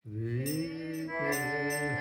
Shri Krishna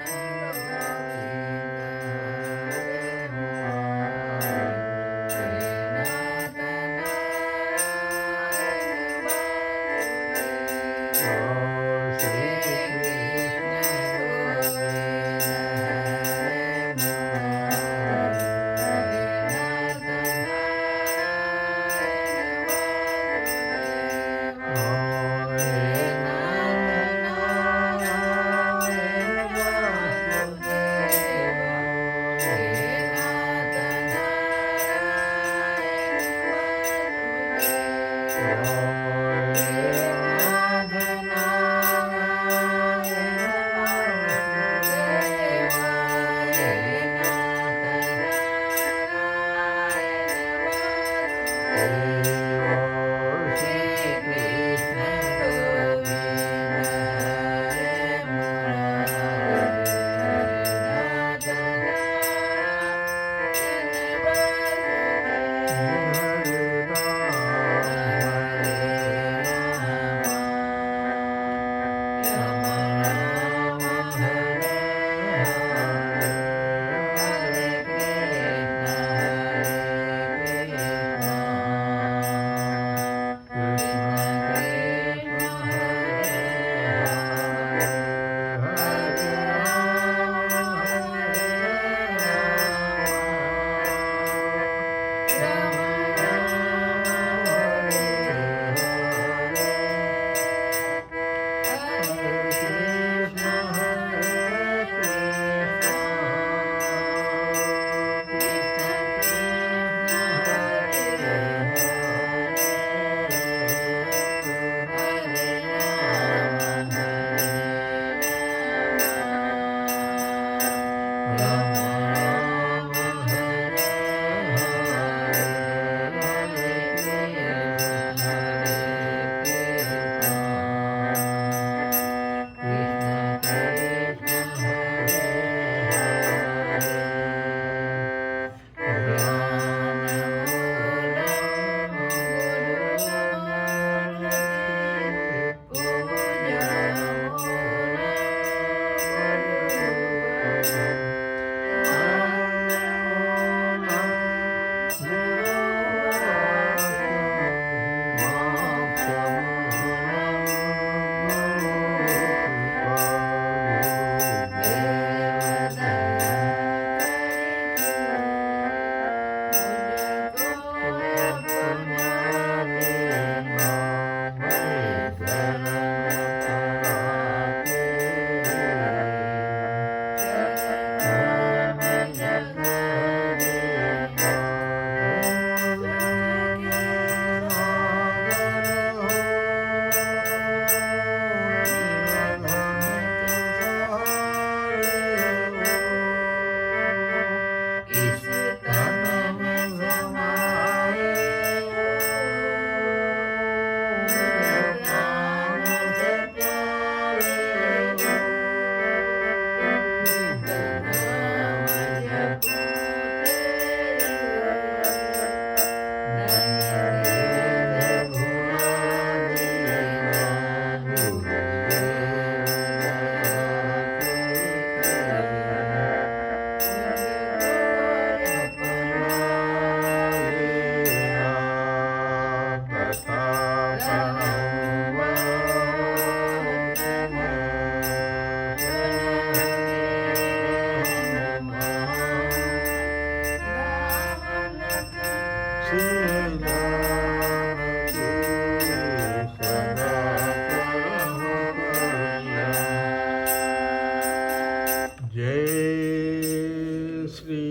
जय श्री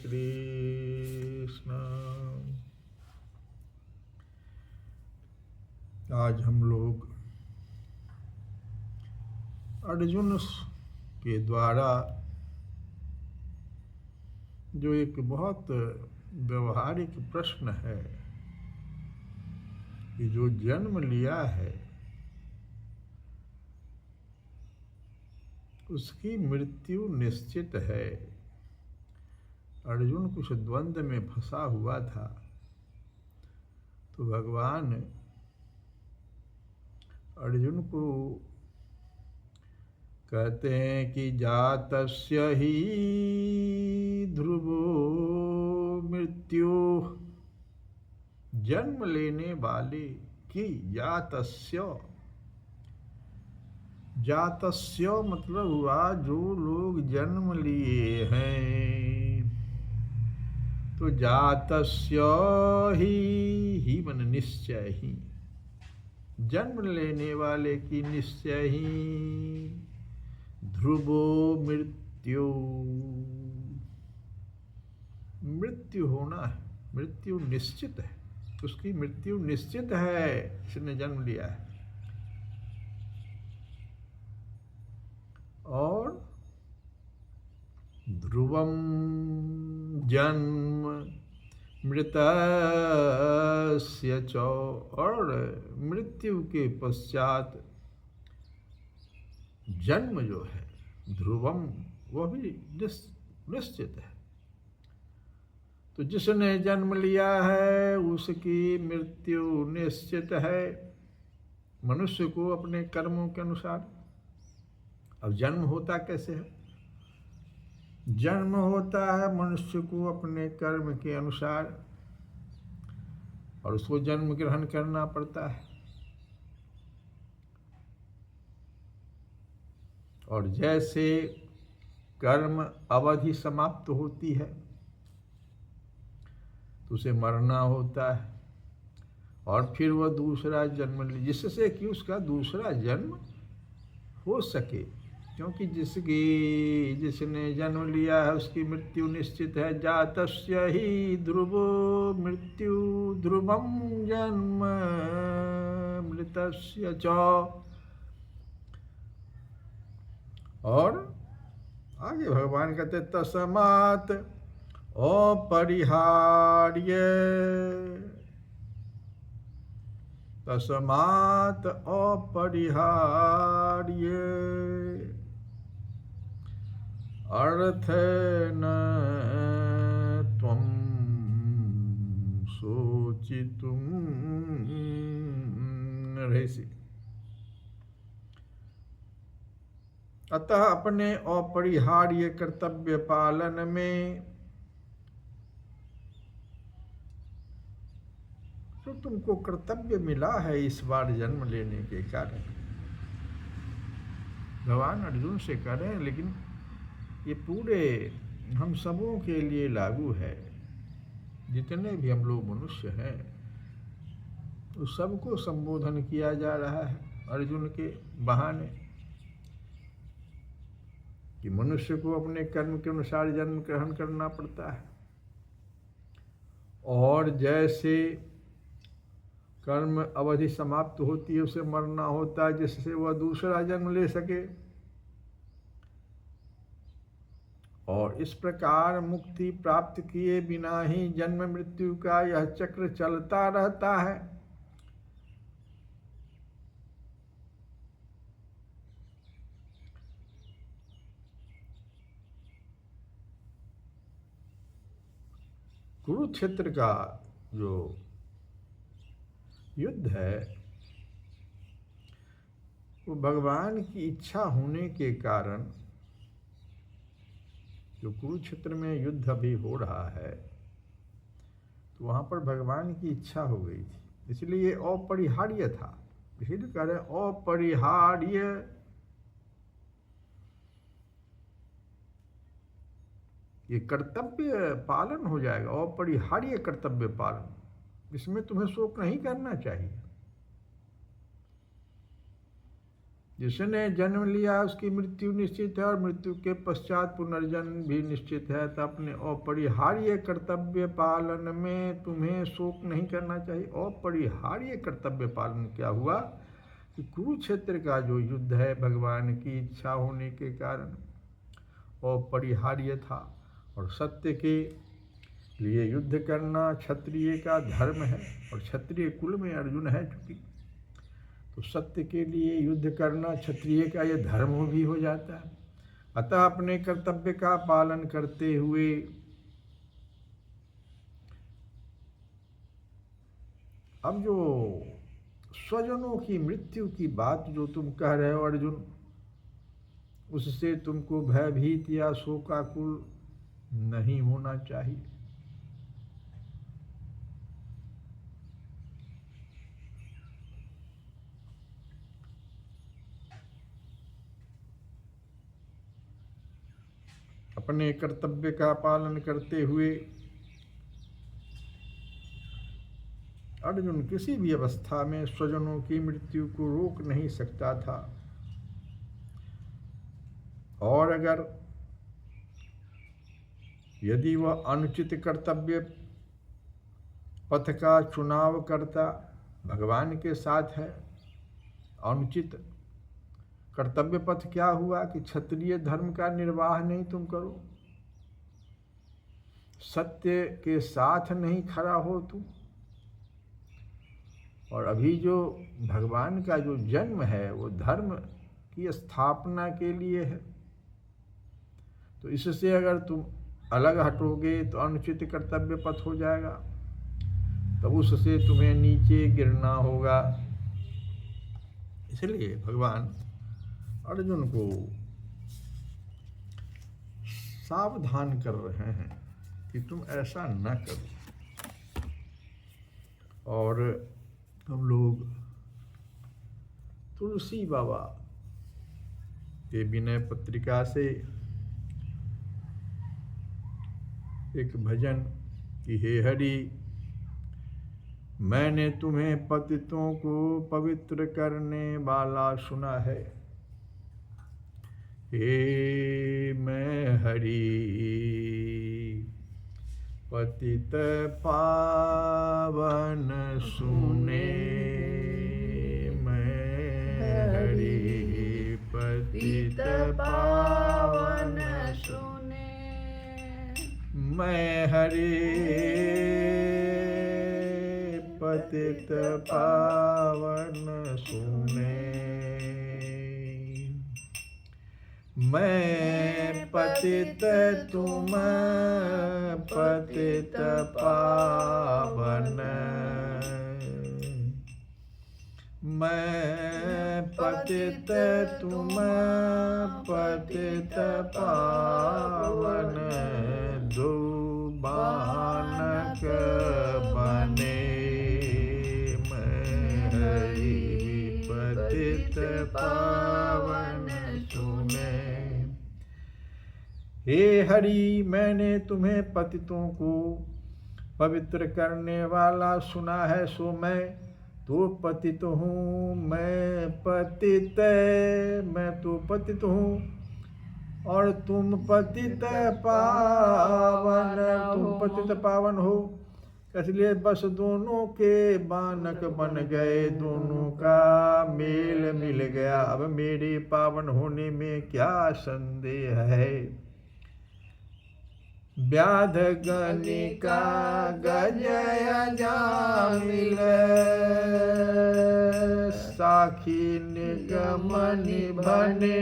कृष्ण। आज हम लोग अर्जुन के द्वारा जो एक बहुत व्यवहारिक प्रश्न है कि जो जन्म लिया है उसकी मृत्यु निश्चित है। अर्जुन कुछ द्वंद्व में फंसा हुआ था तो भगवान अर्जुन को कहते हैं कि जातस्य ही ध्रुवो मृत्यु, जन्म लेने वाले की जातस्य, जातस्य मतलब हुआ जो लोग जन्म लिए हैं। तो जातस्य ही मन निश्चय ही, जन्म लेने वाले की निश्चय ही ध्रुवो मृत्यु, मृत्यु होना है, मृत्यु निश्चित है, उसकी मृत्यु निश्चित है, इसने जन्म लिया है। और ध्रुवम जन्म मृतस्य च, और मृत्यु के पश्चात जन्म जो है ध्रुवम, वह भी निश्चित है। तो जिसने जन्म लिया है उसकी मृत्यु निश्चित है, मनुष्य को अपने कर्मों के अनुसार। अब जन्म होता कैसे है? जन्म होता है मनुष्य को अपने कर्म के अनुसार, और उसको जन्म ग्रहण करना पड़ता है। और जैसे कर्म अवधि समाप्त होती है तो उसे मरना होता है, और फिर वह दूसरा जन्म ले, जिससे कि उसका दूसरा जन्म हो सके। क्योंकि जिसने जन्म लिया है उसकी मृत्यु निश्चित है। जातस्य ही ध्रुवो मृत्यु ध्रुवम जन्म मृतस्य च। और आगे भगवान कहते तस्मात् अपरिहार्य, तस्मात् अपरिहार्य अर्थेन त्वं शोचितुं अर्हसि। अतः अपने अपरिहार्य कर्तव्य पालन में तो तुमको कर्तव्य मिला है इस बार जन्म लेने के कारण। भगवान अर्जुन से कह रहे हैं, लेकिन ये पूरे हम सबों के लिए लागू है। जितने भी हम लोग मनुष्य हैं उस सबको संबोधन किया जा रहा है अर्जुन के बहाने, कि मनुष्य को अपने कर्म के अनुसार जन्म ग्रहण करना पड़ता है। और जैसे कर्म अवधि समाप्त होती है उसे मरना होता है, जिससे वह दूसरा जन्म ले सके। और इस प्रकार मुक्ति प्राप्त किए बिना ही जन्म मृत्यु का यह चक्र चलता रहता है। कुरुक्षेत्र का जो युद्ध है वो भगवान की इच्छा होने के कारण, जो कुरुक्षेत्र में युद्ध अभी हो रहा है तो वहाँ पर भगवान की इच्छा हो गई थी, इसलिए अपरिहार्य था। इसलिए कह रहे अपरिहार्य, ये कर्तव्य पालन हो जाएगा, अपरिहार्य कर्तव्य पालन, इसमें तुम्हें शोक नहीं करना चाहिए। जिसने जन्म लिया उसकी मृत्यु निश्चित है, और मृत्यु के पश्चात पुनर्जन्म भी निश्चित है। तो अपने अपरिहार्य कर्तव्य पालन में तुम्हें शोक नहीं करना चाहिए। अपरिहार्य कर्तव्य पालन क्या हुआ कि कुरुक्षेत्र का जो युद्ध है भगवान की इच्छा होने के कारण अपरिहार्य था, और सत्य के लिए युद्ध करना क्षत्रिय का धर्म है, और क्षत्रिय कुल में अर्जुन है चूंकि, तो सत्य के लिए युद्ध करना क्षत्रिय का यह धर्म भी हो जाता है। अतः अपने कर्तव्य का पालन करते हुए अब जो स्वजनों की मृत्यु की बात जो तुम कह रहे हो अर्जुन, उससे तुमको भयभीत या शोकाकुल नहीं होना चाहिए। अपने कर्तव्य का पालन करते हुए अर्जुन किसी भी अवस्था में स्वजनों की मृत्यु को रोक नहीं सकता था, और अगर यदि वह अनुचित कर्तव्य पथ का चुनाव करता, भगवान के साथ है। अनुचित कर्तव्य पथ क्या हुआ कि क्षत्रिय धर्म का निर्वाह नहीं तुम करो, सत्य के साथ नहीं खड़ा हो तुम, और अभी जो भगवान का जो जन्म है वो धर्म की स्थापना के लिए है। तो इससे अगर तुम अलग हटोगे तो अनुचित कर्तव्य पथ हो जाएगा, तो उससे तुम्हें नीचे गिरना होगा। इसलिए भगवान अर्जुन को सावधान कर रहे हैं कि तुम ऐसा न करो। और हम लोग तुलसी बाबा के विनय पत्रिका से एक भजन कि हे हरि, मैंने तुम्हें पतितों को पवित्र करने वाला सुना है। हे मैं हरि पतित पावन सुने, मैं हरि पतित पावन सुने, मैं हरि पतित पावन सुने, मैं पतित तुम पतित पावन, मैं पतित तुम पतित पावन, दो बानक बने, मैं हरि पतित पावन सुने। हे हरि, मैंने तुम्हें पतितों को पवित्र करने वाला सुना है, सो मैं तो पतित हूँ, मैं पतित, मैं तो पतित हूँ और तुम पतित पावन, तुम पतित पावन हो। इसलिए बस दोनों के बानक बन गए, दोनों का मेल मिल गया। अब मेरे पावन होने में क्या संदेह है। व्याध गणिका गजय जामिल, साखी निगमनि भने,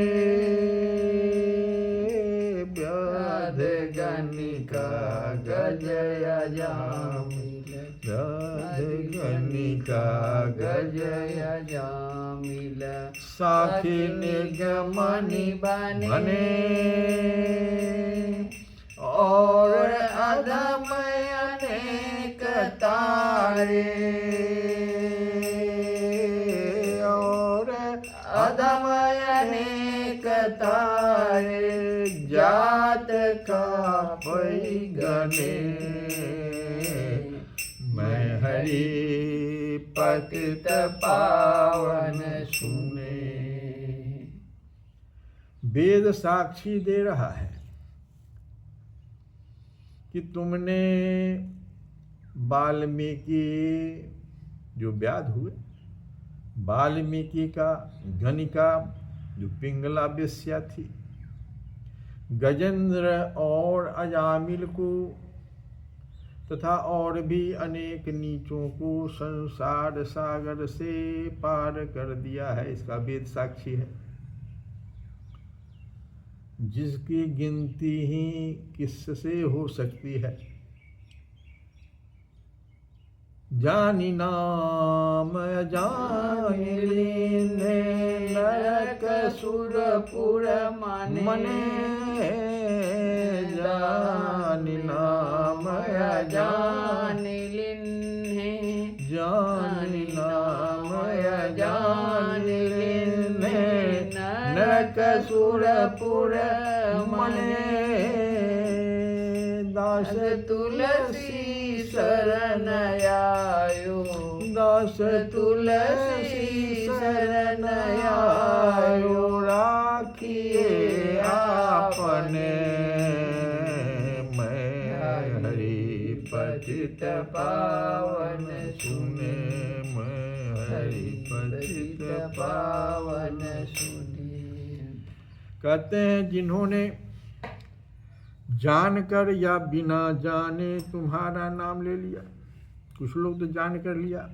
व्याध गणिका गजय जामिल, व्याध गणिका गजय जामिल, साखी निगमनि भने, और अधम अनेक तारे, और अधम अनेक तारे, जात का पै गणे, मैं हरि पतित पावन सुने। वेद साक्षी दे रहा है कि तुमने वाल्मीकि जो व्याध हुए, वाल्मीकि का, गणिका जो पिंगला वेश्या थी, गजेंद्र और अजामिल को तथा और भी अनेक नीचों को संसार सागर से पार कर दिया है, इसका वेद साक्षी है, जिसकी गिनती ही किससे हो सकती है। जानी नाम जानी लीने नरक सुरपुर मने जानी नाम जानी लिन्हे जानी नाम जानी लीने नरक सुरपुर मने दास तुलसी शरण आयो दास तुलसी शरण आयो राखिए आपने मैं हरि पतित पावन सुने मैं हरि पतित पावन सुने। कहते हैं जिन्होंने जानकर या बिना जाने तुम्हारा नाम ले लिया। कुछ लोग तो जान कर लिया,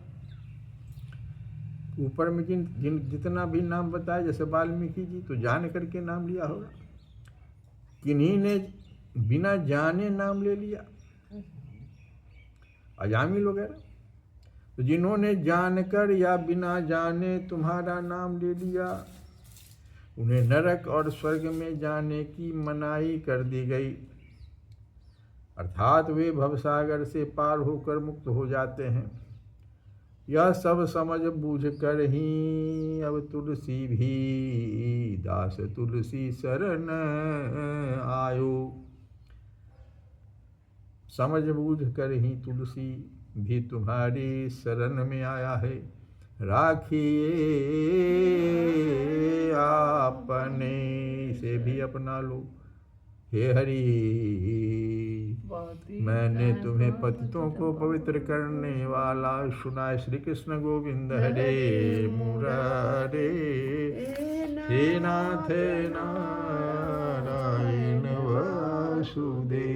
ऊपर में जितना भी नाम बताया, जैसे वाल्मीकि जी तो जान करके नाम लिया होगा, किन्हीं ने बिना जाने नाम ले लिया, अजामिल वगैरह। तो जिन्होंने जानकर या बिना जाने तुम्हारा नाम ले लिया, उन्हें नरक और स्वर्ग में जाने की मनाही कर दी गई, अर्थात वे भवसागर से पार होकर मुक्त हो जाते हैं। यह सब समझ बूझ कर ही अब तुलसी भी दास तुलसी शरण आयो। समझ बूझ कर ही तुलसी भी तुम्हारी शरण में आया है। राखिए आपने, इसे भी अपना लो। हे हरि, मैंने तुम्हें पतितों को पवित्र करने वाला सुना। श्री कृष्ण गोविंद हरे मुरारे, हे नाथ नारायण वासुदेवा।